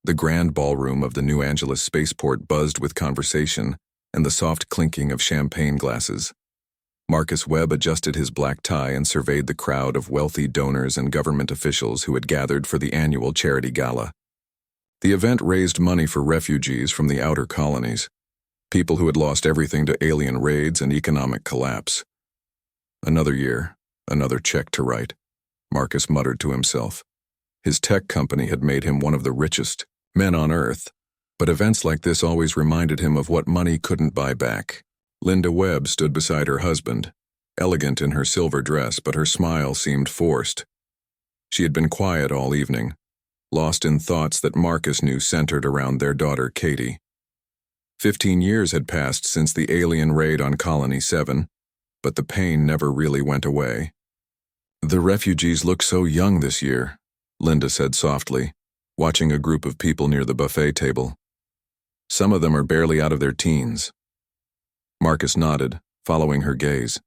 The grand ballroom of the New Angeles spaceport buzzed with conversation and the soft clinking of champagne glasses. Marcus Webb adjusted his black tie and surveyed the crowd of wealthy donors and government officials who had gathered for the annual charity gala. The event raised money for refugees from the outer colonies, people who had lost everything to alien raids and economic collapse. Another year, another check to write, Marcus muttered to himself. His tech company had made him one of the richest men on Earth, but events like this always reminded him of what money couldn't buy back. Linda Webb stood beside her husband, elegant in her silver dress, but her smile seemed forced. She had been quiet all evening, lost in thoughts that Marcus knew centered around their daughter Katie. 15 years had passed since the alien raid on Colony 7, but the pain never really went away. "The refugees look so young this year," Linda said softly, watching a group of people near the buffet table. "Some of them are barely out of their teens." Marcus nodded, following her gaze.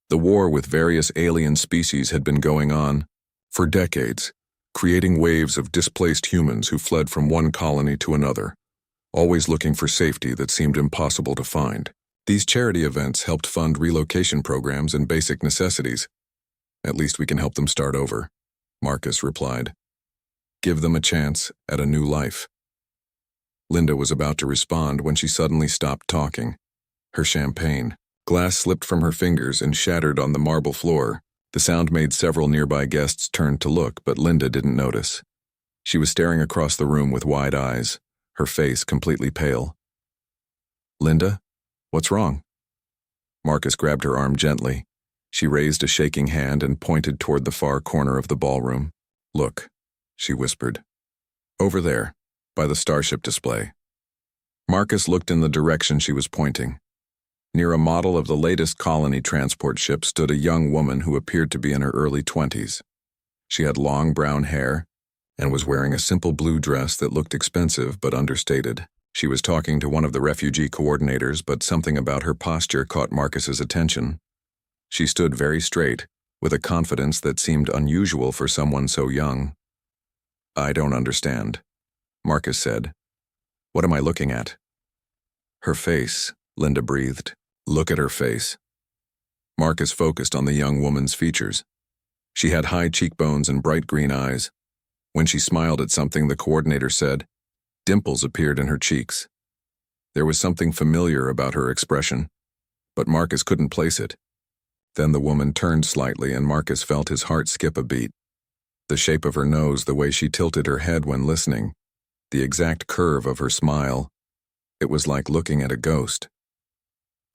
The war with various alien species had been going on for decades, creating waves of displaced humans who fled from one colony to another, always looking for safety that seemed impossible to find. These charity events helped fund relocation programs and basic necessities. "At least we can help them start over," Marcus replied. "Give them a chance at a new life." Linda was about to respond when she suddenly stopped talking. Her champagne glass slipped from her fingers and shattered on the marble floor. The sound made several nearby guests turn to look, but Linda didn't notice. She was staring across the room with wide eyes, her face completely pale. "Linda, what's wrong?" Marcus grabbed her arm gently. She raised a shaking hand and pointed toward the far corner of the ballroom. "Look," she whispered. "Over there, by the starship display." Marcus looked in the direction she was pointing. Near a model of the latest colony transport ship stood a young woman who appeared to be in her early 20s. She had long brown hair and was wearing a simple blue dress that looked expensive but understated. She was talking to one of the refugee coordinators, but something about her posture caught Marcus's attention. She stood very straight, with a confidence that seemed unusual for someone so young. "I don't understand," Marcus said. "What am I looking at?" "Her face," Linda breathed. "Look at her face." Marcus focused on the young woman's features. She had high cheekbones and bright green eyes. When she smiled at something, the coordinator said, dimples appeared in her cheeks. There was something familiar about her expression, but Marcus couldn't place it. Then the woman turned slightly and Marcus felt his heart skip a beat. The shape of her nose, the way she tilted her head when listening, the exact curve of her smile. It was like looking at a ghost.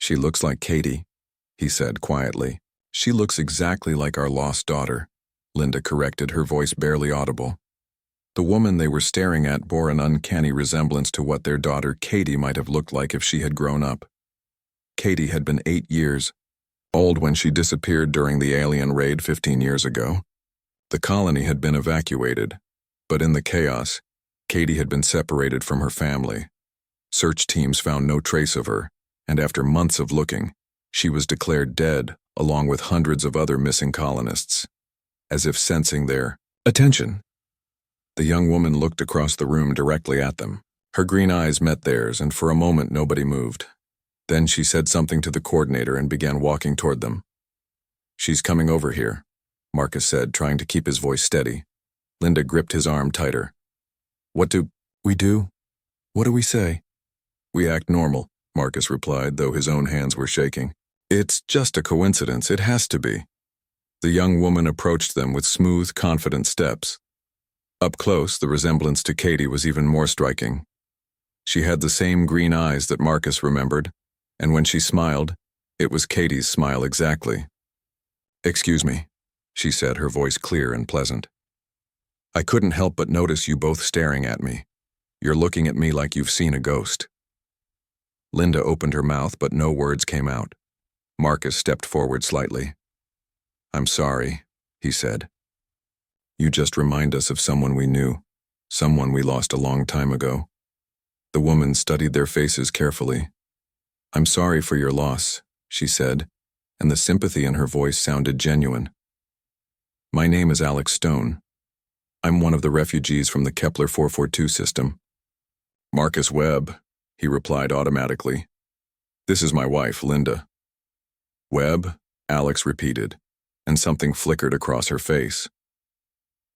"She looks like Katie," he said quietly. "She looks exactly like our lost daughter," Linda corrected, her voice barely audible. The woman they were staring at bore an uncanny resemblance to what their daughter Katie might have looked like if she had grown up. Katie had been 8 years old when she disappeared during the alien raid 15 years ago. The colony had been evacuated, but in the chaos, Katie had been separated from her family. Search teams found no trace of her, and after months of looking, she was declared dead along with hundreds of other missing colonists. As if sensing their attention, the young woman looked across the room directly at them. Her green eyes met theirs, and for a moment nobody moved. Then she said something to the coordinator and began walking toward them. "She's coming over here," Marcus said, trying to keep his voice steady. Linda gripped his arm tighter. "What do we do? What do we say?" "We act normal," Marcus replied, though his own hands were shaking. "It's just a coincidence, it has to be." The young woman approached them with smooth, confident steps. Up close, the resemblance to Katie was even more striking. She had the same green eyes that Marcus remembered, and when she smiled, it was Katie's smile exactly. "Excuse me," she said, her voice clear and pleasant. "I couldn't help but notice you both staring at me. You're looking at me like you've seen a ghost." Linda opened her mouth, but no words came out. Marcus stepped forward slightly. "I'm sorry," he said. "You just remind us of someone we knew, someone we lost a long time ago." The woman studied their faces carefully. "I'm sorry for your loss," she said, and the sympathy in her voice sounded genuine. "My name is Alex Stone. I'm one of the refugees from the Kepler 442 system. Marcus Webb, he replied automatically. This is my wife, Linda. Webb, Alex repeated, and something flickered across her face.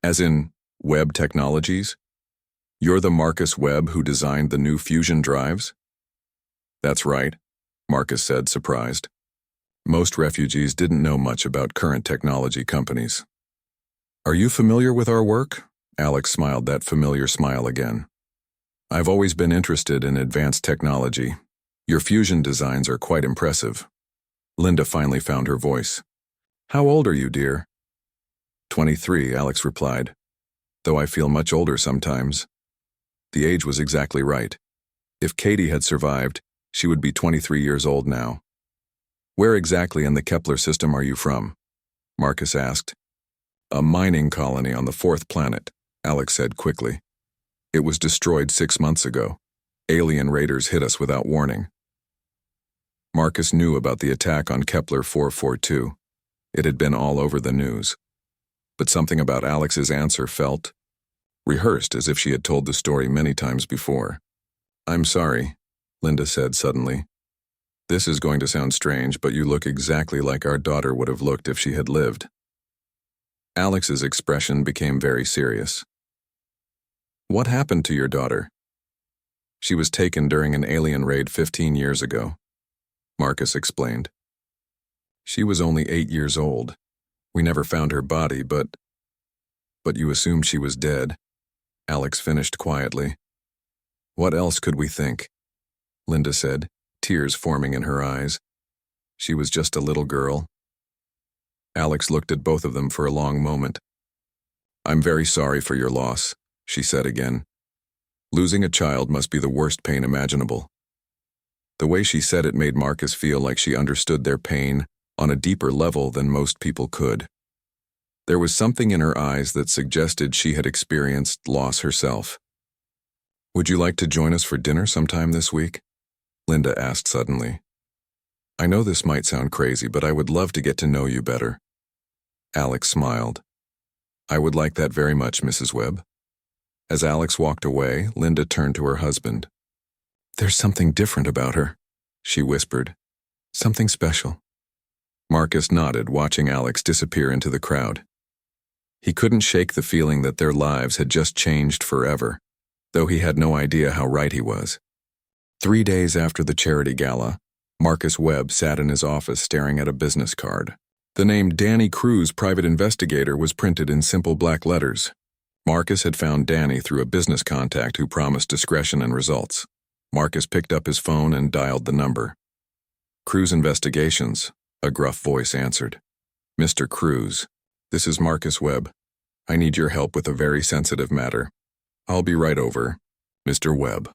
As in, Webb Technologies? You're the Marcus Webb who designed the new fusion drives? That's right, Marcus said, surprised. Most refugees didn't know much about current technology companies. Are you familiar with our work? Alex smiled that familiar smile again. I've always been interested in advanced technology. Your fusion designs are quite impressive. Linda finally found her voice. How old are you, dear? 23, Alex replied, though I feel much older sometimes. The age was exactly right. If Katie had survived, she would be 23 years old now. Where exactly in the Kepler system are you from? Marcus asked. A mining colony on the fourth planet, Alex said quickly. It was destroyed 6 months ago. Alien raiders hit us without warning. Marcus knew about the attack on Kepler 442. It had been all over the news. But something about Alex's answer felt rehearsed, as if she had told the story many times before. I'm sorry, Linda said suddenly. This is going to sound strange, but you look exactly like our daughter would have looked if she had lived. Alex's expression became very serious. What happened to your daughter? She was taken during an alien raid 15 years ago, Marcus explained. She was only 8 years old. We never found her body, but you assumed she was dead, Alex finished quietly. What else could we think? Linda said, tears forming in her eyes. She was just a little girl. Alex looked at both of them for a long moment. I'm very sorry for your loss, she said again. Losing a child must be the worst pain imaginable. The way she said it made Marcus feel like she understood their pain on a deeper level than most people could. There was something in her eyes that suggested she had experienced loss herself. Would you like to join us for dinner sometime this week? Linda asked suddenly. I know this might sound crazy, but I would love to get to know you better. Alex smiled. I would like that very much, Mrs. Webb. As Alex walked away, Linda turned to her husband. There's something different about her, she whispered. Something special. Marcus nodded, watching Alex disappear into the crowd. He couldn't shake the feeling that their lives had just changed forever, though he had no idea how right he was. 3 days after the charity gala, Marcus Webb sat in his office staring at a business card. The name Danny Cruz, private investigator, was printed in simple black letters. Marcus had found Danny through a business contact who promised discretion and results. Marcus picked up his phone and dialed the number. Cruz Investigations, a gruff voice answered. Mr. Cruz, this is Marcus Webb. I need your help with a very sensitive matter. I'll be right over, Mr. Webb.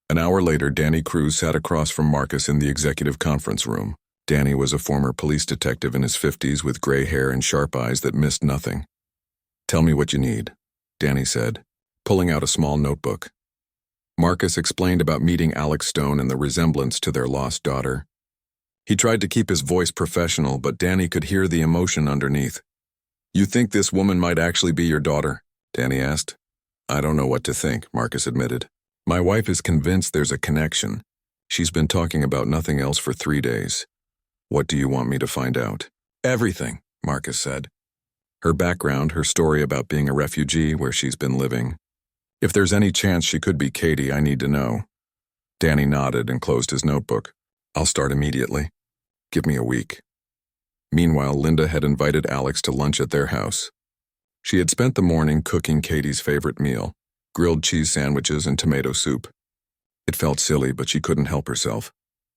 An hour later, Danny Cruz sat across from Marcus in the executive conference room. Danny was a former police detective in his 50s with gray hair and sharp eyes that missed nothing. Tell me what you need, Danny said, pulling out a small notebook. Marcus explained about meeting Alex Stone and the resemblance to their lost daughter. He tried to keep his voice professional, but Danny could hear the emotion underneath. You think this woman might actually be your daughter? Danny asked. I don't know what to think, Marcus admitted. My wife is convinced there's a connection. She's been talking about nothing else for 3 days. What do you want me to find out? Everything, Marcus said. Her background, her story about being a refugee, where she's been living. If there's any chance she could be Katie, I need to know. Danny nodded and closed his notebook. I'll start immediately. Give me a week. Meanwhile, Linda had invited Alex to lunch at their house. She had spent the morning cooking Katie's favorite meal, grilled cheese sandwiches and tomato soup. It felt silly, but she couldn't help herself.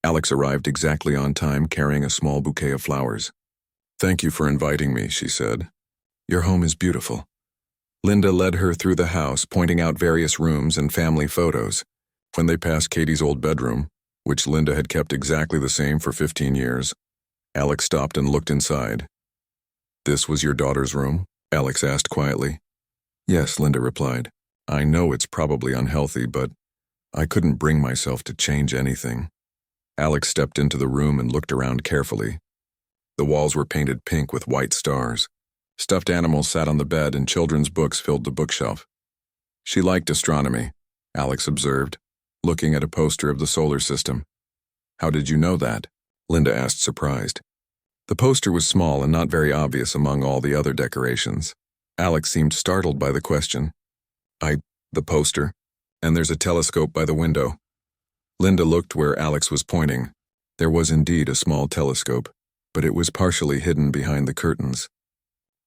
Alex arrived exactly on time, carrying a small bouquet of flowers. Thank you for inviting me, she said. Your home is beautiful. Linda led her through the house, pointing out various rooms and family photos. When they passed Katie's old bedroom, which Linda had kept exactly the same for 15 years, Alex stopped and looked inside. This was your daughter's room? Alex asked quietly. Yes, Linda replied. I know it's probably unhealthy, but I couldn't bring myself to change anything. Alex stepped into the room and looked around carefully. The walls were painted pink with white stars. Stuffed animals sat on the bed and children's books filled the bookshelf. She liked astronomy, Alex observed, looking at a poster of the solar system. How did you know that? Linda asked, surprised. The poster was small and not very obvious among all the other decorations. Alex seemed startled by the question. The poster. And there's a telescope by the window. Linda looked where Alex was pointing. There was indeed a small telescope, but it was partially hidden behind the curtains.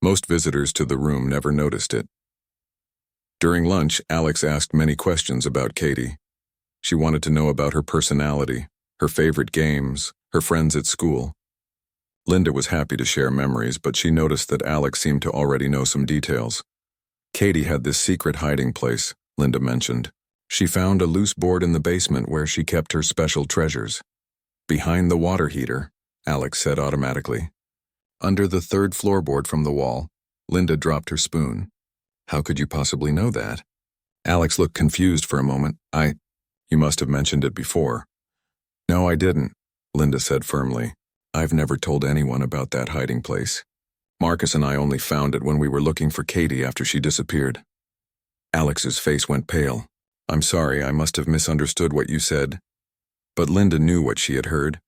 Most visitors to the room never noticed it. During lunch, Alex asked many questions about Katie. She wanted to know about her personality, her favorite games, her friends at school. Linda was happy to share memories, but she noticed that Alex seemed to already know some details. Katie had this secret hiding place, Linda mentioned. She found a loose board in the basement where she kept her special treasures. Behind the water heater, Alex said automatically. Under the third floorboard from the wall, Linda dropped her spoon. How could you possibly know that? Alex looked confused for a moment. You must have mentioned it before. No, I didn't, Linda said firmly. I've never told anyone about that hiding place. Marcus and I only found it when we were looking for Katie after she disappeared. Alex's face went pale. I'm sorry, I must have misunderstood what you said. But Linda knew what she had heard.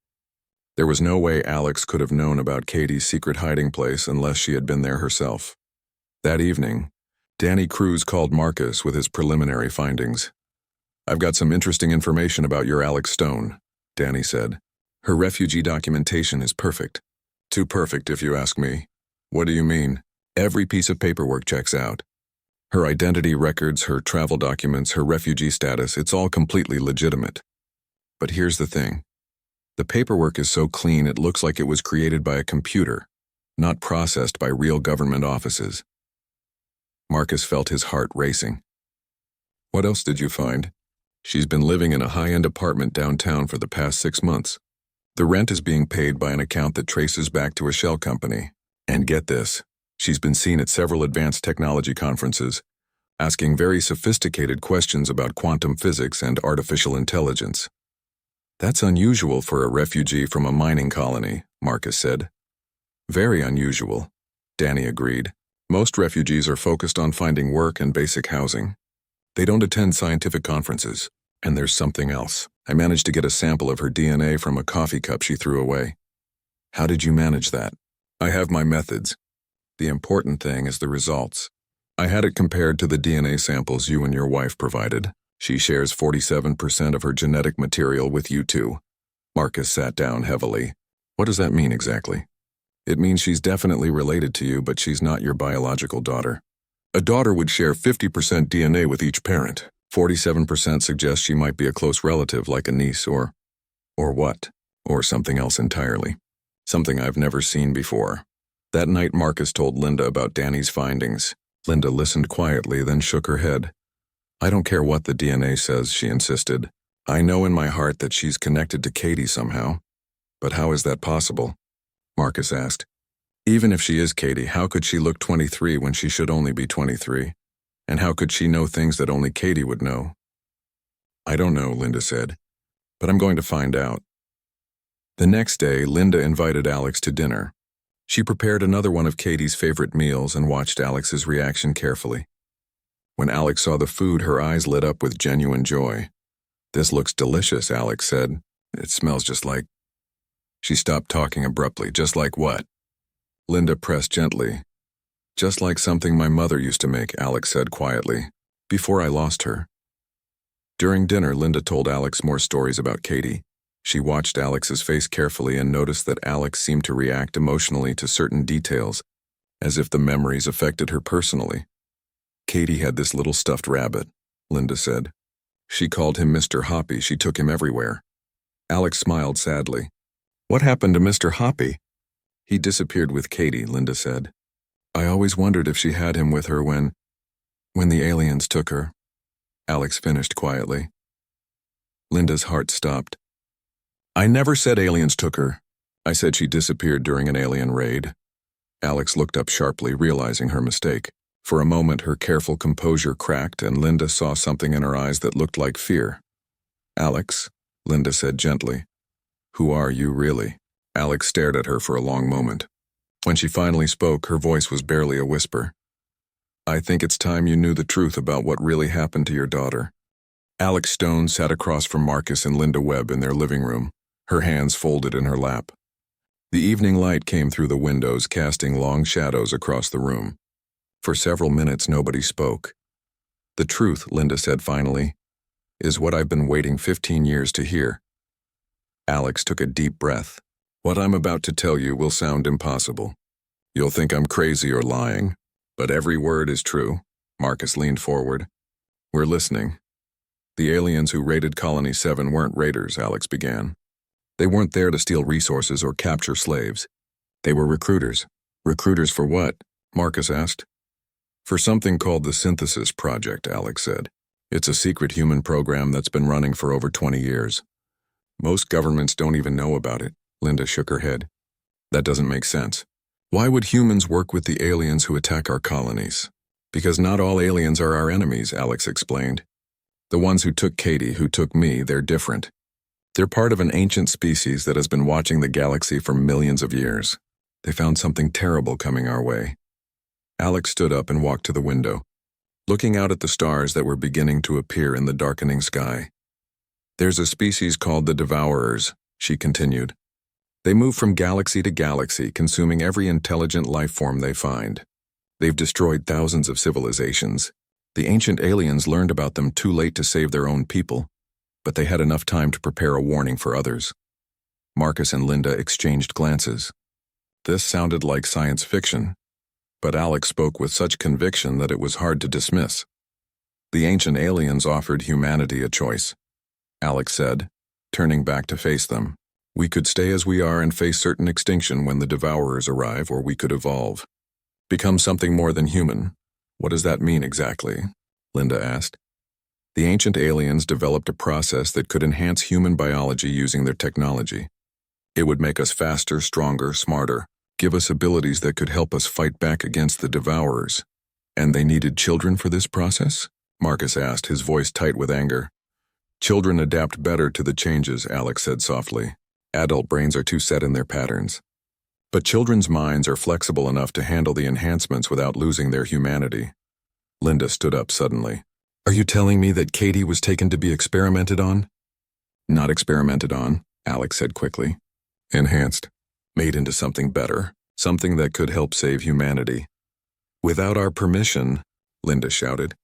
There was no way Alex could have known about Katie's secret hiding place unless she had been there herself. That evening, Danny Cruz called Marcus with his preliminary findings. I've got some interesting information about your Alex Stone, Danny said. Her refugee documentation is perfect. Too perfect, if you ask me. What do you mean? Every piece of paperwork checks out. Her identity records, her travel documents, her refugee status, it's all completely legitimate. But here's the thing. The paperwork is so clean it looks like it was created by a computer, not processed by real government offices. Marcus felt his heart racing. What else did you find? She's been living in a high-end apartment downtown for the past 6 months. The rent is being paid by an account that traces back to a shell company. And get this, she's been seen at several advanced technology conferences, asking very sophisticated questions about quantum physics and artificial intelligence. That's unusual for a refugee from a mining colony, Marcus said. Very unusual, Danny agreed. Most refugees are focused on finding work and basic housing. They don't attend scientific conferences. And there's something else. I managed to get a sample of her DNA from a coffee cup she threw away. How did you manage that? I have my methods. The important thing is the results. I had it compared to the DNA samples you and your wife provided. She shares 47% of her genetic material with you two. Marcus sat down heavily. What does that mean exactly? It means she's definitely related to you, but she's not your biological daughter. A daughter would share 50% DNA with each parent. 47% suggests she might be a close relative like a niece or what? Or something else entirely. Something I've never seen before. That night Marcus told Linda about Danny's findings. Linda listened quietly, then shook her head. I don't care what the DNA says, she insisted. I know in my heart that she's connected to Katie somehow. But how is that possible? Marcus asked. Even if she is Katie, how could she look 23 when she should only be 23? And how could she know things that only Katie would know? I don't know, Linda said, but I'm going to find out. The next day, Linda invited Alex to dinner. She prepared another one of Katie's favorite meals and watched Alex's reaction carefully. When Alex saw the food, her eyes lit up with genuine joy. This looks delicious, Alex said. It smells just like... She stopped talking abruptly. Just like what? Linda pressed gently. Just like something my mother used to make, Alex said quietly, before I lost her. During dinner, Linda told Alex more stories about Katie. She watched Alex's face carefully and noticed that Alex seemed to react emotionally to certain details, as if the memories affected her personally. Katie had this little stuffed rabbit, Linda said. She called him Mr. Hoppy. She took him everywhere. Alex smiled sadly. What happened to Mr. Hoppy? He disappeared with Katie, Linda said. I always wondered if she had him with her when the aliens took her. Alex finished quietly. Linda's heart stopped. I never said aliens took her. I said she disappeared during an alien raid. Alex looked up sharply, realizing her mistake. For a moment, her careful composure cracked, and Linda saw something in her eyes that looked like fear. Alex, Linda said gently. Who are you, really? Alex stared at her for a long moment. When she finally spoke, her voice was barely a whisper. "I think it's time you knew the truth about what really happened to your daughter." Alex Stone sat across from Marcus and Linda Webb in their living room, her hands folded in her lap. The evening light came through the windows, casting long shadows across the room. For several minutes, nobody spoke. "The truth," Linda said finally, "is what I've been waiting 15 years to hear." Alex took a deep breath. "What I'm about to tell you will sound impossible. You'll think I'm crazy or lying, but every word is true." Marcus leaned forward. "We're listening." "The aliens who raided Colony 7 weren't raiders," Alex began. "They weren't there to steal resources or capture slaves. They were recruiters." "Recruiters for what?" Marcus asked. "For something called the Synthesis Project," Alex said. "It's a secret human program that's been running for over 20 years. Most governments don't even know about it." Linda shook her head. "That doesn't make sense. Why would humans work with the aliens who attack our colonies?" "Because not all aliens are our enemies," Alex explained. "The ones who took Katie, who took me, they're different. They're part of an ancient species that has been watching the galaxy for millions of years. They found something terrible coming our way." Alex stood up and walked to the window, looking out at the stars that were beginning to appear in the darkening sky. "There's a species called the Devourers," she continued. "They move from galaxy to galaxy, consuming every intelligent life form they find. They've destroyed thousands of civilizations. The ancient aliens learned about them too late to save their own people, but they had enough time to prepare a warning for others." Marcus and Linda exchanged glances. This sounded like science fiction, but Alex spoke with such conviction that it was hard to dismiss. "The ancient aliens offered humanity a choice," Alex said, turning back to face them. "We could stay as we are and face certain extinction when the Devourers arrive, or we could evolve. Become something more than human." "What does that mean exactly?" Linda asked. "The ancient aliens developed a process that could enhance human biology using their technology. It would make us faster, stronger, smarter, give us abilities that could help us fight back against the Devourers." "And they needed children for this process?" Marcus asked, his voice tight with anger. "Children adapt better to the changes," Alex said softly. "Adult brains are too set in their patterns. But children's minds are flexible enough to handle the enhancements without losing their humanity." Linda stood up suddenly. "Are you telling me that Katie was taken to be experimented on?" "Not experimented on," Alex said quickly. "Enhanced. Made into something better. Something that could help save humanity." "Without our permission," Linda shouted.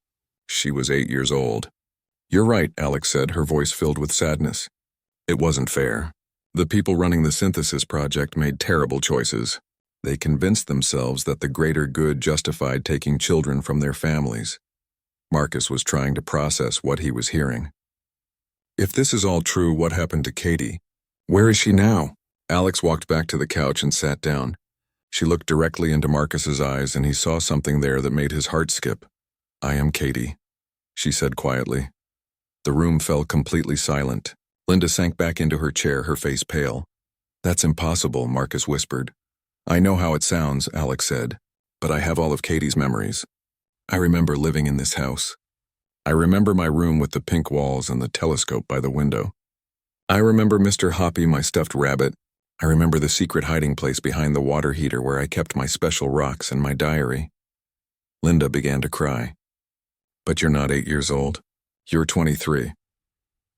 "She was 8 years old." "You're right," Alex said, her voice filled with sadness. "It wasn't fair. The people running the Synthesis Project made terrible choices. They convinced themselves that the greater good justified taking children from their families." Marcus was trying to process what he was hearing. "If this is all true, what happened to Katie? Where is she now?" Alex walked back to the couch and sat down. She looked directly into Marcus's eyes, and he saw something there that made his heart skip. "I am Katie," she said quietly. The room fell completely silent. Linda sank back into her chair, her face pale. "That's impossible," Marcus whispered. "I know how it sounds," Alex said, "but I have all of Katie's memories. I remember living in this house. I remember my room with the pink walls and the telescope by the window. I remember Mr. Hoppy, my stuffed rabbit. I remember the secret hiding place behind the water heater where I kept my special rocks and my diary." Linda began to cry. "But you're not 8 years old. You're 23.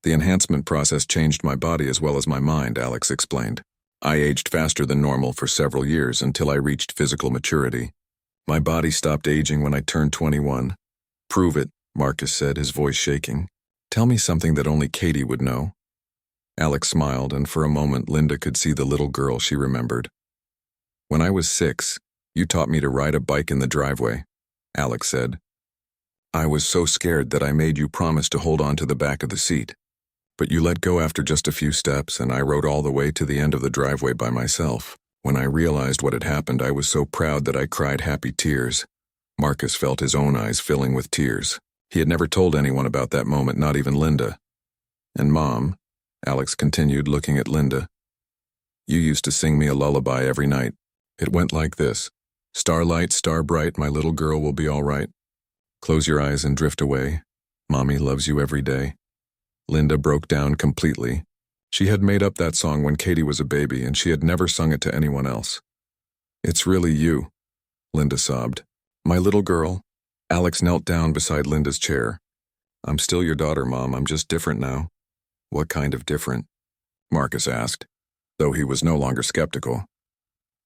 "The enhancement process changed my body as well as my mind," Alex explained. "I aged faster than normal for several years until I reached physical maturity. My body stopped aging when I turned 21. "Prove it," Marcus said, his voice shaking. "Tell me something that only Katie would know." Alex smiled, and for a moment Linda could see the little girl she remembered. "When I was 6, you taught me to ride a bike in the driveway," Alex said. "I was so scared that I made you promise to hold on to the back of the seat. But you let go after just a few steps, and I rode all the way to the end of the driveway by myself. When I realized what had happened, I was so proud that I cried happy tears." Marcus felt his own eyes filling with tears. He had never told anyone about that moment, not even Linda. "And Mom," Alex continued, looking at Linda, "you used to sing me a lullaby every night. It went like this. Starlight, star bright, my little girl will be all right. Close your eyes and drift away. Mommy loves you every day." Linda broke down completely. She had made up that song when Katie was a baby, and she had never sung it to anyone else. It's really you, Linda sobbed. My little girl. Alex knelt down beside Linda's chair. I'm still your daughter, Mom. I'm just different now. What kind of different? Marcus asked, though he was no longer skeptical.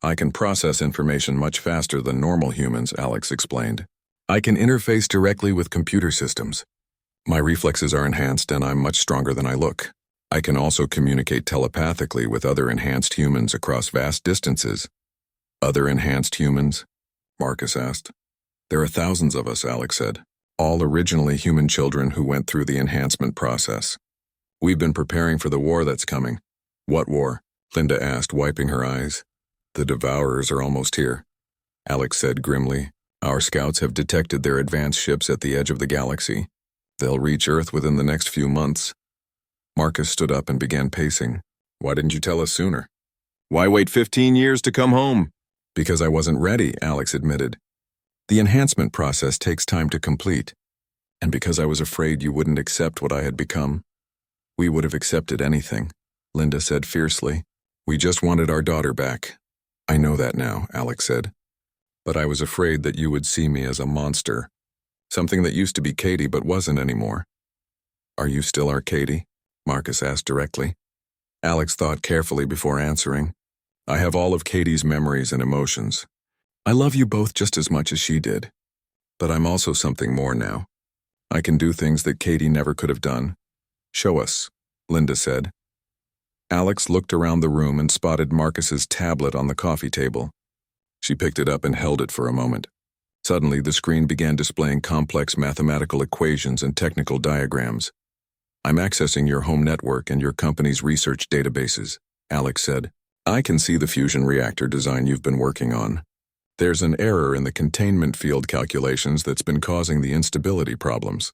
I can process information much faster than normal humans, Alex explained. I can interface directly with computer systems. My reflexes are enhanced and I'm much stronger than I look. I can also communicate telepathically with other enhanced humans across vast distances. Other enhanced humans? Marcus asked. There are thousands of us, Alex said, all originally human children who went through the enhancement process. We've been preparing for the war that's coming. What war? Linda asked, wiping her eyes. The Devourers are almost here, Alex said grimly. Our scouts have detected their advanced ships at the edge of the galaxy. They'll reach Earth within the next few months. Marcus stood up and began pacing. Why didn't you tell us sooner? Why wait 15 years to come home? Because I wasn't ready, Alex admitted. The enhancement process takes time to complete. And because I was afraid you wouldn't accept what I had become. We would have accepted anything, Linda said fiercely. We just wanted our daughter back. I know that now, Alex said. But I was afraid that you would see me as a monster. Something that used to be Katie but wasn't anymore. Are you still our Katie? Marcus asked directly. Alex thought carefully before answering. I have all of Katie's memories and emotions. I love you both just as much as she did. But I'm also something more now. I can do things that Katie never could have done. Show us, Linda said. Alex looked around the room and spotted Marcus's tablet on the coffee table. She picked it up and held it for a moment. Suddenly, the screen began displaying complex mathematical equations and technical diagrams. I'm accessing your home network and your company's research databases, Alex said. I can see the fusion reactor design you've been working on. There's an error in the containment field calculations that's been causing the instability problems.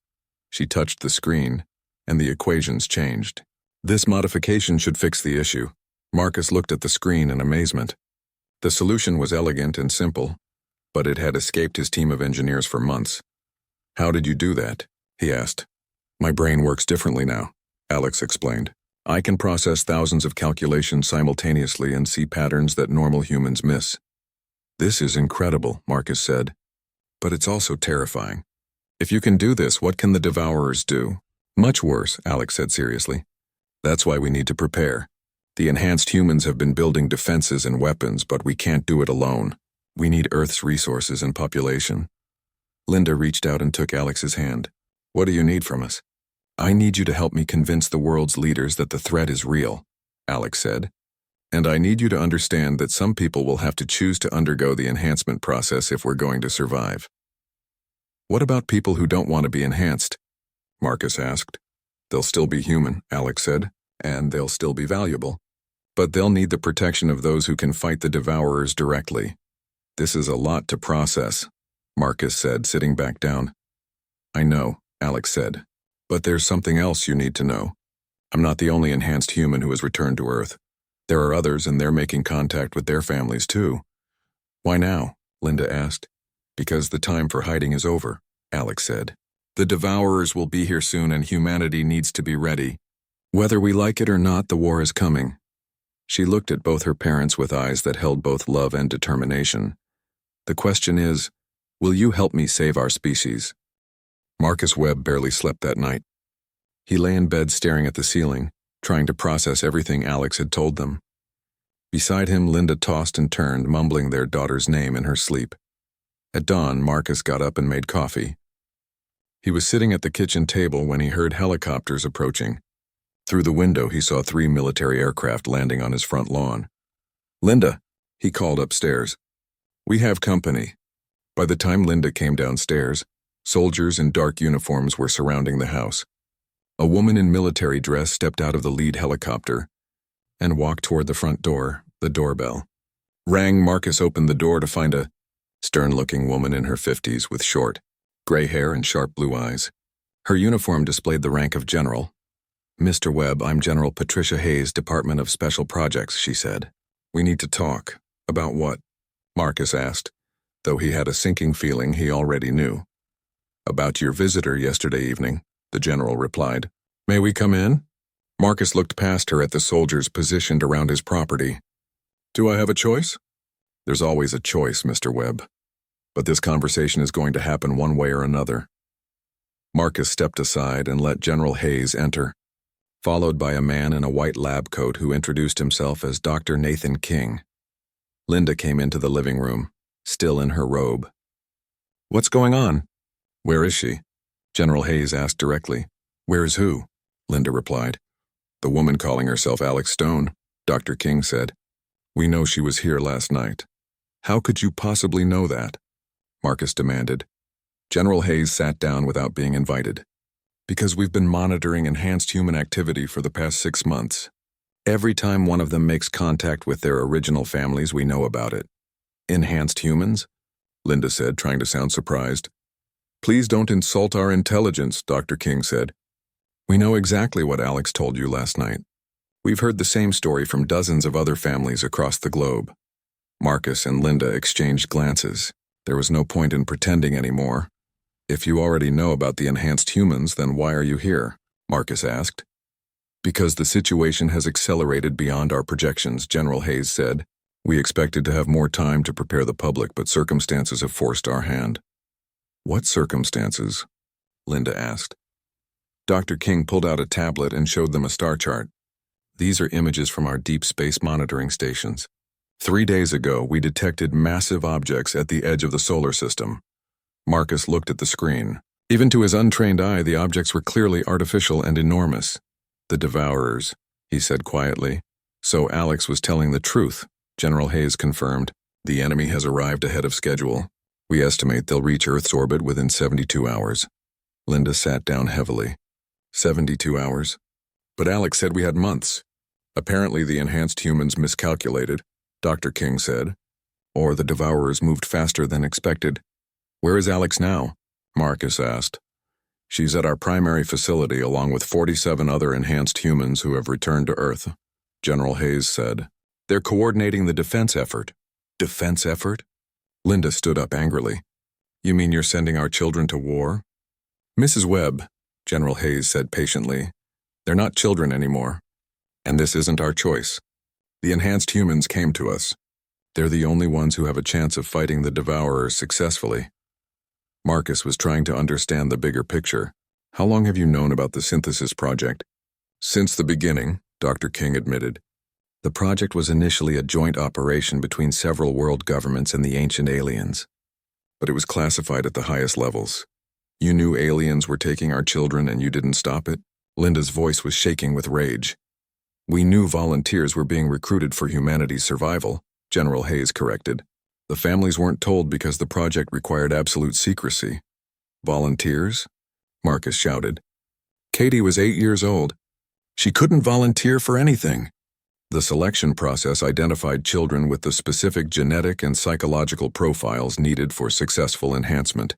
She touched the screen, and the equations changed. This modification should fix the issue. Marcus looked at the screen in amazement. The solution was elegant and simple, but it had escaped his team of engineers for months. How did you do that? He asked. My brain works differently now, Alex explained. I can process thousands of calculations simultaneously and see patterns that normal humans miss. This is incredible, Marcus said. But it's also terrifying. If you can do this, what can the Devourers do? Much worse, Alex said seriously. That's why we need to prepare. The enhanced humans have been building defenses and weapons, but we can't do it alone. We need Earth's resources and population. Linda reached out and took Alex's hand. What do you need from us? I need you to help me convince the world's leaders that the threat is real, Alex said. And I need you to understand that some people will have to choose to undergo the enhancement process if we're going to survive. What about people who don't want to be enhanced? Marcus asked. They'll still be human, Alex said, and they'll still be valuable. But they'll need the protection of those who can fight the Devourers directly. This is a lot to process, Marcus said, sitting back down. I know, Alex said. But there's something else you need to know. I'm not the only enhanced human who has returned to Earth. There are others and they're making contact with their families too. Why now? Linda asked. Because the time for hiding is over, Alex said. The Devourers will be here soon and humanity needs to be ready. Whether we like it or not, the war is coming. She looked at both her parents with eyes that held both love and determination. The question is, will you help me save our species? Marcus Webb barely slept that night. He lay in bed staring at the ceiling, trying to process everything Alex had told them. Beside him, Linda tossed and turned, mumbling their daughter's name in her sleep. At dawn, Marcus got up and made coffee. He was sitting at the kitchen table when he heard helicopters approaching. Through the window, he saw 3 military aircraft landing on his front lawn. Linda, he called upstairs. We have company. By the time Linda came downstairs, soldiers in dark uniforms were surrounding the house. A woman in military dress stepped out of the lead helicopter and walked toward the front door, the doorbell. Rang. Marcus opened the door to find a stern-looking woman in her 50s with short, gray hair and sharp blue eyes. Her uniform displayed the rank of general. Mr. Webb, I'm General Patricia Hayes, Department of Special Projects, she said. We need to talk. About what? Marcus asked, though he had a sinking feeling he already knew. About your visitor yesterday evening, the general replied. May we come in? Marcus looked past her at the soldiers positioned around his property. Do I have a choice? There's always a choice, Mr. Webb. But this conversation is going to happen one way or another. Marcus stepped aside and let General Hayes enter, followed by a man in a white lab coat who introduced himself as Dr. Nathan King. Linda came into the living room, still in her robe. "What's going on?" "Where is she?" General Hayes asked directly. "Where is who?" Linda replied. "The woman calling herself Alex Stone," Dr. King said. "We know she was here last night." "How could you possibly know that?" Marcus demanded. General Hayes sat down without being invited. "Because we've been monitoring enhanced human activity for the past 6 months. Every time one of them makes contact with their original families, we know about it." "Enhanced humans?" Linda said, trying to sound surprised. "Please don't insult our intelligence," Dr. King said. "We know exactly what Alex told you last night. We've heard the same story from dozens of other families across the globe." Marcus and Linda exchanged glances. There was no point in pretending anymore. "If you already know about the enhanced humans, then why are you here?" Marcus asked. "Because the situation has accelerated beyond our projections," General Hayes said. "We expected to have more time to prepare the public, but circumstances have forced our hand." "What circumstances?" Linda asked. Dr. King pulled out a tablet and showed them a star chart. "These are images from our deep space monitoring stations. 3 days ago, we detected massive objects at the edge of the solar system." Marcus looked at the screen. Even to his untrained eye, the objects were clearly artificial and enormous. "The Devourers," he said quietly. "So Alex was telling the truth," General Hayes confirmed. "The enemy has arrived ahead of schedule. We estimate they'll reach Earth's orbit within 72 hours. Linda sat down heavily. 72 hours? But Alex said we had months. "Apparently the enhanced humans miscalculated," Dr. King said. "Or the Devourers moved faster than expected." "Where is Alex now?" Marcus asked. "She's at our primary facility along with 47 other enhanced humans who have returned to Earth," General Hayes said. "They're coordinating the defense effort." "Defense effort?" Linda stood up angrily. "You mean you're sending our children to war?" "Mrs. Webb," General Hayes said patiently, "they're not children anymore. And this isn't our choice. The enhanced humans came to us. They're the only ones who have a chance of fighting the Devourers successfully." Marcus was trying to understand the bigger picture. "How long have you known about the synthesis project?" "Since the beginning," Dr. King admitted. "The project was initially a joint operation between several world governments and the ancient aliens. But it was classified at the highest levels. You knew aliens were taking our children and you didn't stop it?" Linda's voice was shaking with rage. "We knew volunteers were being recruited for humanity's survival," General Hayes corrected. "The families weren't told because the project required absolute secrecy." "Volunteers?" Marcus shouted. "Katie was 8 years old. She couldn't volunteer for anything." "The selection process identified children with the specific genetic and psychological profiles needed for successful enhancement,"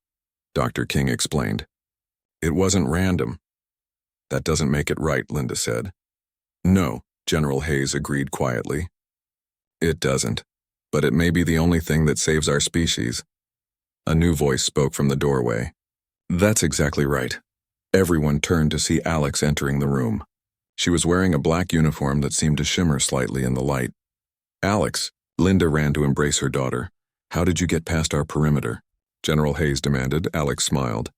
Dr. King explained. "It wasn't random." "That doesn't make it right," Linda said. "No," General Hayes agreed quietly. "It doesn't. But it may be the only thing that saves our species." A new voice spoke from the doorway. "That's exactly right." Everyone turned to see Alex entering the room. She was wearing a black uniform that seemed to shimmer slightly in the light. "Alex," Linda ran to embrace her daughter. "How did you get past our perimeter?" General Hayes demanded. Alex smiled.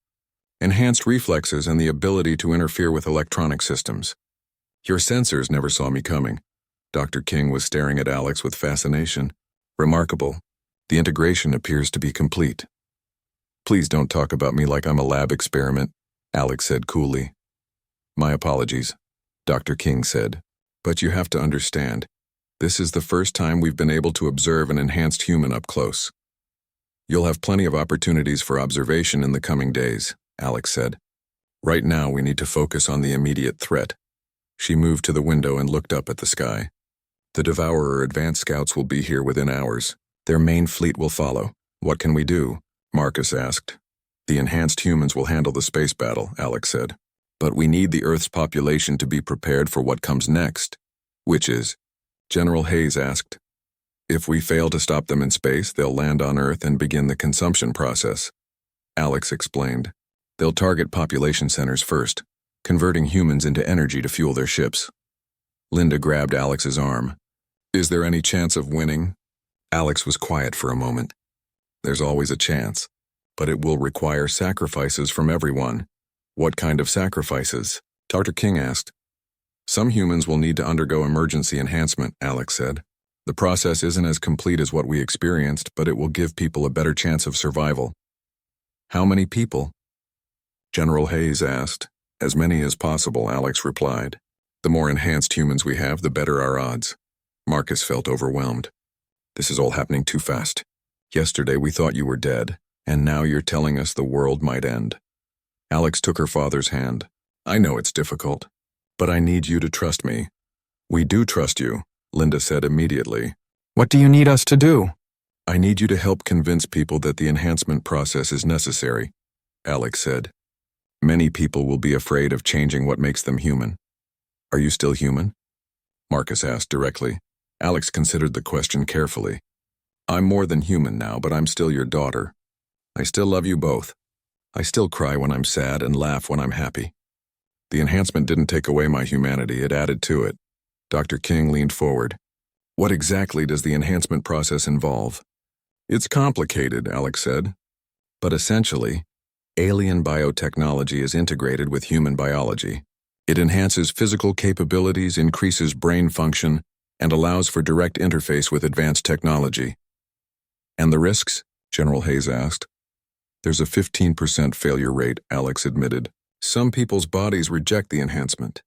"Enhanced reflexes and the ability to interfere with electronic systems. Your sensors never saw me coming." Dr. King was staring at Alex with fascination. "Remarkable. The integration appears to be complete." "Please don't talk about me like I'm a lab experiment," Alex said coolly. "My apologies," Dr. King said. "But you have to understand, this is the first time we've been able to observe an enhanced human up close." "You'll have plenty of opportunities for observation in the coming days," Alex said. "Right now we need to focus on the immediate threat." She moved to the window and looked up at the sky. "The Devourer advanced scouts will be here within hours. Their main fleet will follow. What can we do?" Marcus asked. "The enhanced humans will handle the space battle," Alex said. "But we need the Earth's population to be prepared for what comes next." "Which is?" General Hayes asked. "If we fail to stop them in space, they'll land on Earth and begin the consumption process." Alex explained. "They'll target population centers first, converting humans into energy to fuel their ships." Linda grabbed Alex's arm. "Is there any chance of winning?" Alex was quiet for a moment. There's always a chance, but it will require sacrifices from everyone. What kind of sacrifices? Dr. King asked. Some humans will need to undergo emergency enhancement, Alex said. The process isn't as complete as what we experienced, but it will give people a better chance of survival. How many people? General Hayes asked. As many as possible, Alex replied. The more enhanced humans we have, the better our odds. Marcus felt overwhelmed. This is all happening too fast. Yesterday we thought you were dead, and now you're telling us the world might end. Alex took her father's hand. I know it's difficult, but I need you to trust me. We do trust you, Linda said immediately. What do you need us to do? I need you to help convince people that the enhancement process is necessary, Alex said. Many people will be afraid of changing what makes them human. Are you still human? Marcus asked directly. Alex considered the question carefully. I'm more than human now, but I'm still your daughter. I still love you both. I still cry when I'm sad and laugh when I'm happy. The enhancement didn't take away my humanity, it added to it. Dr. King leaned forward. What exactly does the enhancement process involve? It's complicated, Alex said. But essentially, alien biotechnology is integrated with human biology. It enhances physical capabilities, increases brain function, and allows for direct interface with advanced technology. And the risks? General Hayes asked. There's a 15% failure rate, Alex admitted. Some people's bodies reject the enhancement.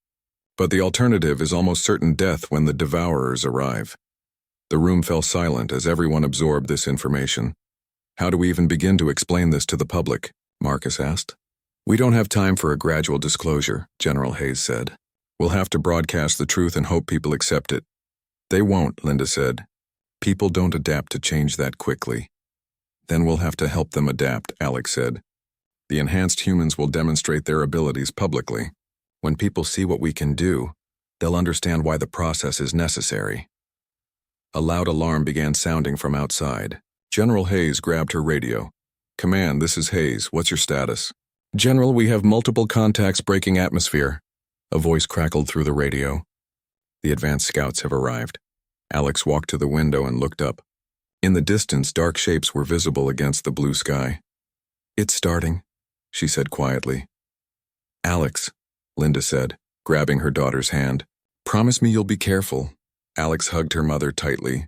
But the alternative is almost certain death when the devourers arrive. The room fell silent as everyone absorbed this information. How do we even begin to explain this to the public? Marcus asked. We don't have time for a gradual disclosure, General Hayes said. We'll have to broadcast the truth and hope people accept it. They won't, Linda said. People don't adapt to change that quickly. Then we'll have to help them adapt, Alex said. The enhanced humans will demonstrate their abilities publicly. When people see what we can do, they'll understand why the process is necessary. A loud alarm began sounding from outside. General Hayes grabbed her radio. Command, this is Hayes. What's your status? General, we have multiple contacts breaking atmosphere. A voice crackled through the radio. The advanced scouts have arrived. Alex walked to the window and looked up. In the distance, dark shapes were visible against the blue sky. It's starting, she said quietly. Alex, Linda said, grabbing her daughter's hand. Promise me you'll be careful. Alex hugged her mother tightly.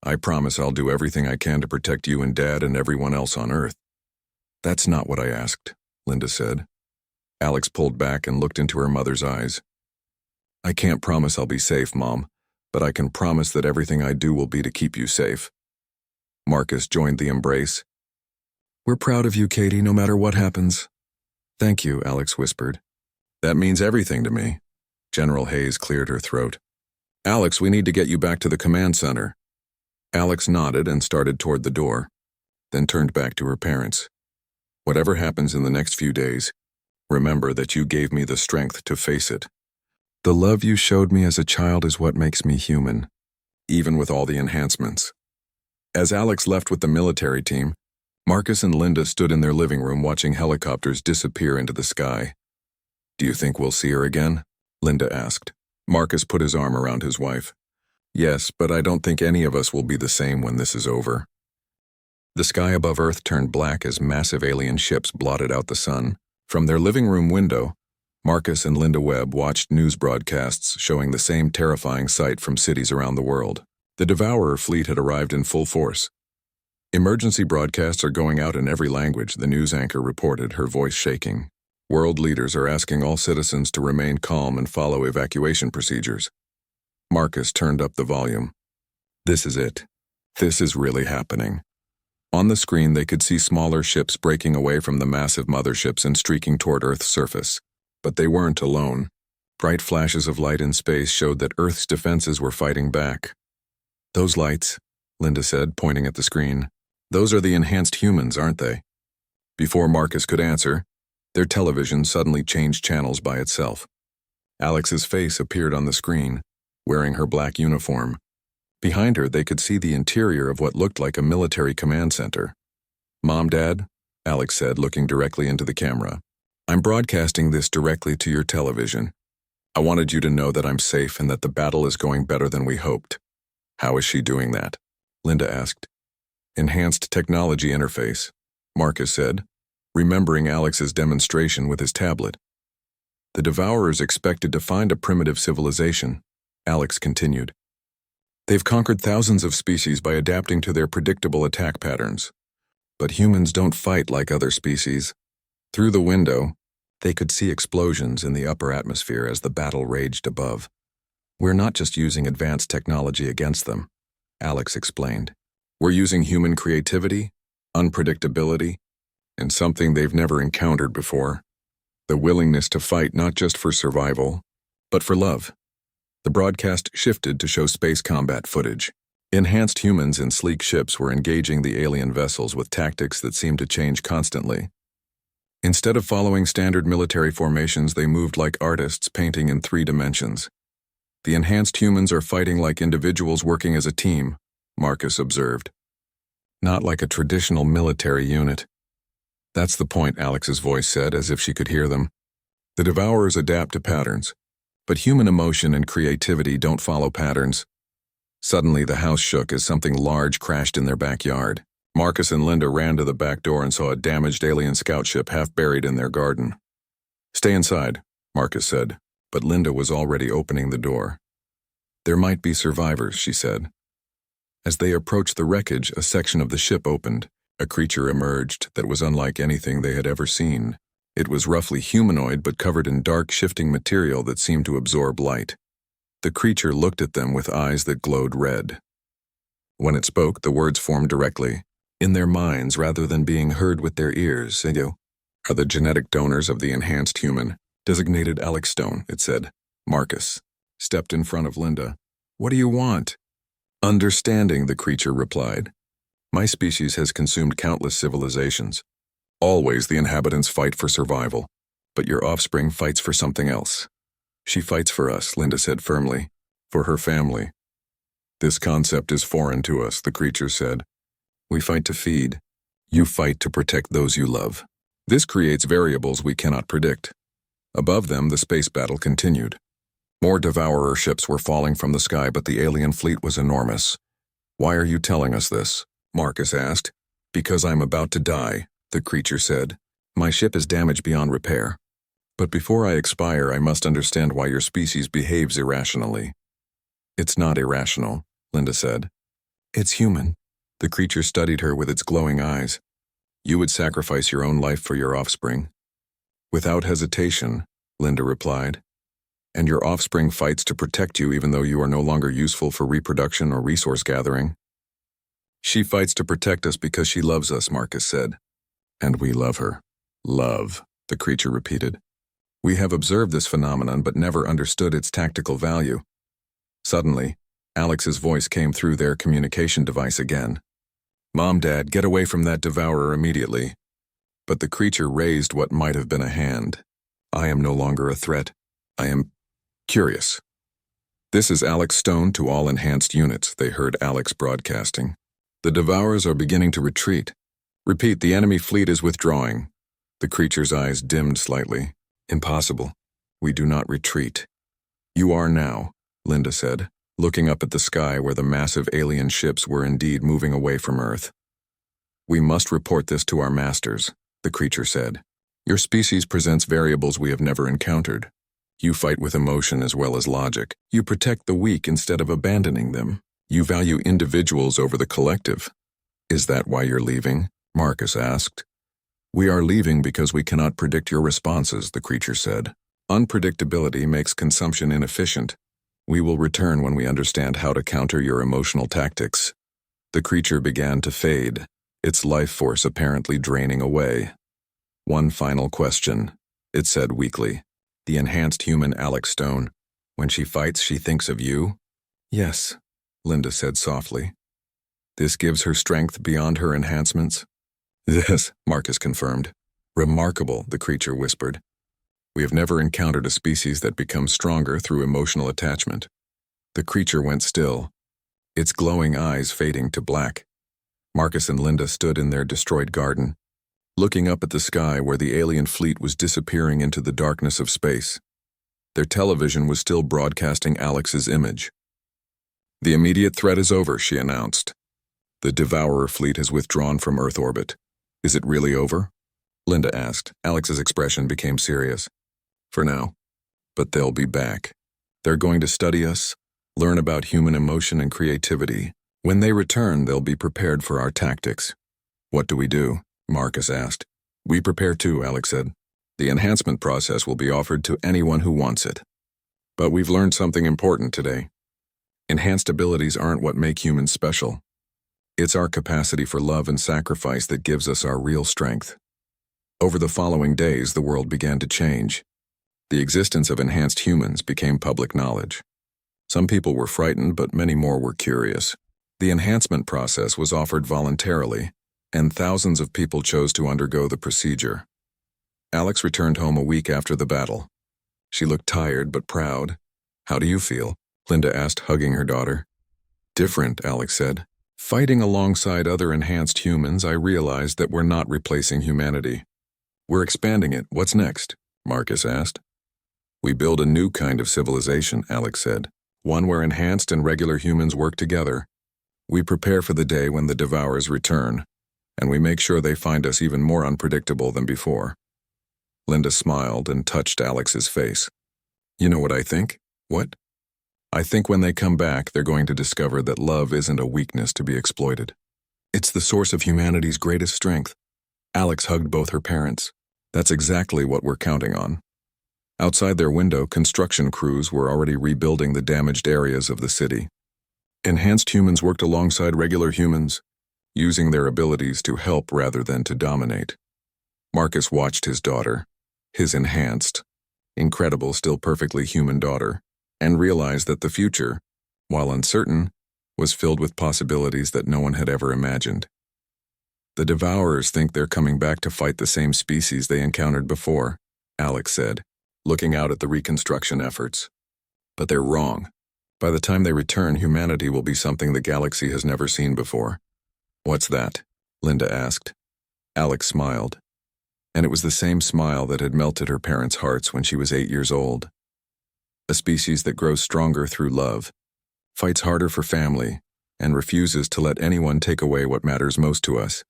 I promise I'll do everything I can to protect you and Dad and everyone else on Earth. That's not what I asked, Linda said. Alex pulled back and looked into her mother's eyes. I can't promise I'll be safe, Mom, but I can promise that everything I do will be to keep you safe. Marcus joined the embrace. We're proud of you, Katie, no matter what happens. Thank you, Alex whispered. That means everything to me. General Hayes cleared her throat. Alex, we need to get you back to the command center. Alex nodded and started toward the door, then turned back to her parents. Whatever happens in the next few days, remember that you gave me the strength to face it. The love you showed me as a child is what makes me human, even with all the enhancements. As Alex left with the military team, Marcus and Linda stood in their living room watching helicopters disappear into the sky. Do you think we'll see her again? Linda asked. Marcus put his arm around his wife. Yes, but I don't think any of us will be the same when this is over. The sky above Earth turned black as massive alien ships blotted out the sun. From their living room window, Marcus and Linda Webb watched news broadcasts showing the same terrifying sight from cities around the world. The Devourer fleet had arrived in full force. Emergency broadcasts are going out in every language, the news anchor reported, her voice shaking. World leaders are asking all citizens to remain calm and follow evacuation procedures. Marcus turned up the volume. This is it. This is really happening. On the screen, they could see smaller ships breaking away from the massive motherships and streaking toward Earth's surface. But they weren't alone. Bright flashes of light in space showed that Earth's defenses were fighting back. Those lights, Linda said, pointing at the screen. Those are the enhanced humans, aren't they? Before Marcus could answer, their television suddenly changed channels by itself. Alex's face appeared on the screen, wearing her black uniform. Behind her, they could see the interior of what looked like a military command center. Mom, Dad, Alex said, looking directly into the camera. I'm broadcasting this directly to your television. I wanted you to know that I'm safe and that the battle is going better than we hoped. How is she doing that? Linda asked. Enhanced technology interface, Marcus said, remembering Alex's demonstration with his tablet. The Devourers expected to find a primitive civilization, Alex continued. They've conquered thousands of species by adapting to their predictable attack patterns. But humans don't fight like other species. Through the window, they could see explosions in the upper atmosphere as the battle raged above. We're not just using advanced technology against them, Alex explained. We're using human creativity, unpredictability, and something they've never encountered before. The willingness to fight not just for survival, but for love. The broadcast shifted to show space combat footage. Enhanced humans in sleek ships were engaging the alien vessels with tactics that seemed to change constantly. Instead of following standard military formations, they moved like artists painting in 3 dimensions. The enhanced humans are fighting like individuals working as a team, Marcus observed. Not like a traditional military unit. That's the point, Alex's voice said, as if she could hear them. The Devourers adapt to patterns, but human emotion and creativity don't follow patterns. Suddenly, the house shook as something large crashed in their backyard. Marcus and Linda ran to the back door and saw a damaged alien scout ship half buried in their garden. Stay inside, Marcus said, but Linda was already opening the door. There might be survivors, she said. As they approached the wreckage, a section of the ship opened. A creature emerged that was unlike anything they had ever seen. It was roughly humanoid but covered in dark, shifting material that seemed to absorb light. The creature looked at them with eyes that glowed red. When it spoke, the words formed directly, in their minds rather than being heard with their ears. You are the genetic donors of the enhanced human, designated Alex Stone, it said. Marcus stepped in front of Linda. What do you want? Understanding, the creature replied. My species has consumed countless civilizations. Always the inhabitants fight for survival, but your offspring fights for something else. She fights for us, Linda said firmly, for her family. This concept is foreign to us, the creature said. We fight to feed. You fight to protect those you love. This creates variables we cannot predict. Above them, the space battle continued. More Devourer ships were falling from the sky, but the alien fleet was enormous. Why are you telling us this? Marcus asked. Because I'm about to die, the creature said. My ship is damaged beyond repair. But before I expire, I must understand why your species behaves irrationally. It's not irrational, Linda said. It's human. The creature studied her with its glowing eyes. You would sacrifice your own life for your offspring. Without hesitation, Linda replied. And your offspring fights to protect you even though you are no longer useful for reproduction or resource gathering. She fights to protect us because she loves us, Marcus said. And we love her. Love, the creature repeated. We have observed this phenomenon but never understood its tactical value. Suddenly, Alex's voice came through their communication device again. Mom, Dad, get away from that Devourer immediately. But the creature raised what might have been a hand. I am no longer a threat. I am curious. This is Alex Stone to all enhanced units, they heard Alex broadcasting. The Devourers are beginning to retreat. Repeat, the enemy fleet is withdrawing. The creature's eyes dimmed slightly. Impossible. We do not retreat. You are now, Linda said, looking up at the sky where the massive alien ships were indeed moving away from Earth. We must report this to our masters, the creature said. Your species presents variables we have never encountered. You fight with emotion as well as logic. You protect the weak instead of abandoning them. You value individuals over the collective. Is that why you're leaving? Marcus asked. We are leaving because we cannot predict your responses, the creature said. Unpredictability makes consumption inefficient. We will return when we understand how to counter your emotional tactics. The creature began to fade, its life force apparently draining away. One final question, it said weakly. The enhanced human Alex Stone. When she fights, she thinks of you? Yes, Linda said softly. This gives her strength beyond her enhancements? Yes, Marcus confirmed. Remarkable, the creature whispered. We have never encountered a species that becomes stronger through emotional attachment. The creature went still, its glowing eyes fading to black. Marcus and Linda stood in their destroyed garden, looking up at the sky where the alien fleet was disappearing into the darkness of space. Their television was still broadcasting Alex's image. The immediate threat is over, she announced. The Devourer fleet has withdrawn from Earth orbit. Is it really over? Linda asked. Alex's expression became serious. For now. But they'll be back. They're going to study us, learn about human emotion and creativity. When they return, they'll be prepared for our tactics. What do we do? Marcus asked. We prepare too, Alex said. The enhancement process will be offered to anyone who wants it. But we've learned something important today. Enhanced abilities aren't what make humans special. It's our capacity for love and sacrifice that gives us our real strength. Over the following days, the world began to change. The existence of enhanced humans became public knowledge. Some people were frightened, but many more were curious. The enhancement process was offered voluntarily, and thousands of people chose to undergo the procedure. Alex returned home a week after the battle. She looked tired but proud. How do you feel? Linda asked, hugging her daughter. Different, Alex said. Fighting alongside other enhanced humans, I realized that we're not replacing humanity. We're expanding it. What's next? Marcus asked. We build a new kind of civilization, Alex said. One where enhanced and regular humans work together. We prepare for the day when the Devourers return, and we make sure they find us even more unpredictable than before. Linda smiled and touched Alex's face. You know what I think? What? I think when they come back, they're going to discover that love isn't a weakness to be exploited. It's the source of humanity's greatest strength. Alex hugged both her parents. That's exactly what we're counting on. Outside their window, construction crews were already rebuilding the damaged areas of the city. Enhanced humans worked alongside regular humans, using their abilities to help rather than to dominate. Marcus watched his daughter, his enhanced, incredible, still perfectly human daughter, and realized that the future, while uncertain, was filled with possibilities that no one had ever imagined. The Devourers think they're coming back to fight the same species they encountered before, Alex said, looking out at the reconstruction efforts. But they're wrong. By the time they return, humanity will be something the galaxy has never seen before. What's that? Linda asked. Alex smiled. And it was the same smile that had melted her parents' hearts when she was 8 years old. A species that grows stronger through love, fights harder for family, and refuses to let anyone take away what matters most to us.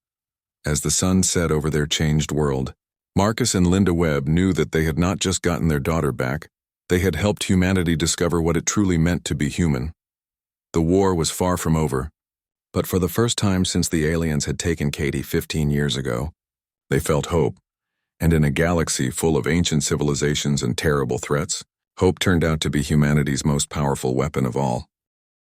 As the sun set over their changed world, Marcus and Linda Webb knew that they had not just gotten their daughter back, they had helped humanity discover what it truly meant to be human. The war was far from over, but for the first time since the aliens had taken Katie 15 years ago, they felt hope, and in a galaxy full of ancient civilizations and terrible threats, hope turned out to be humanity's most powerful weapon of all.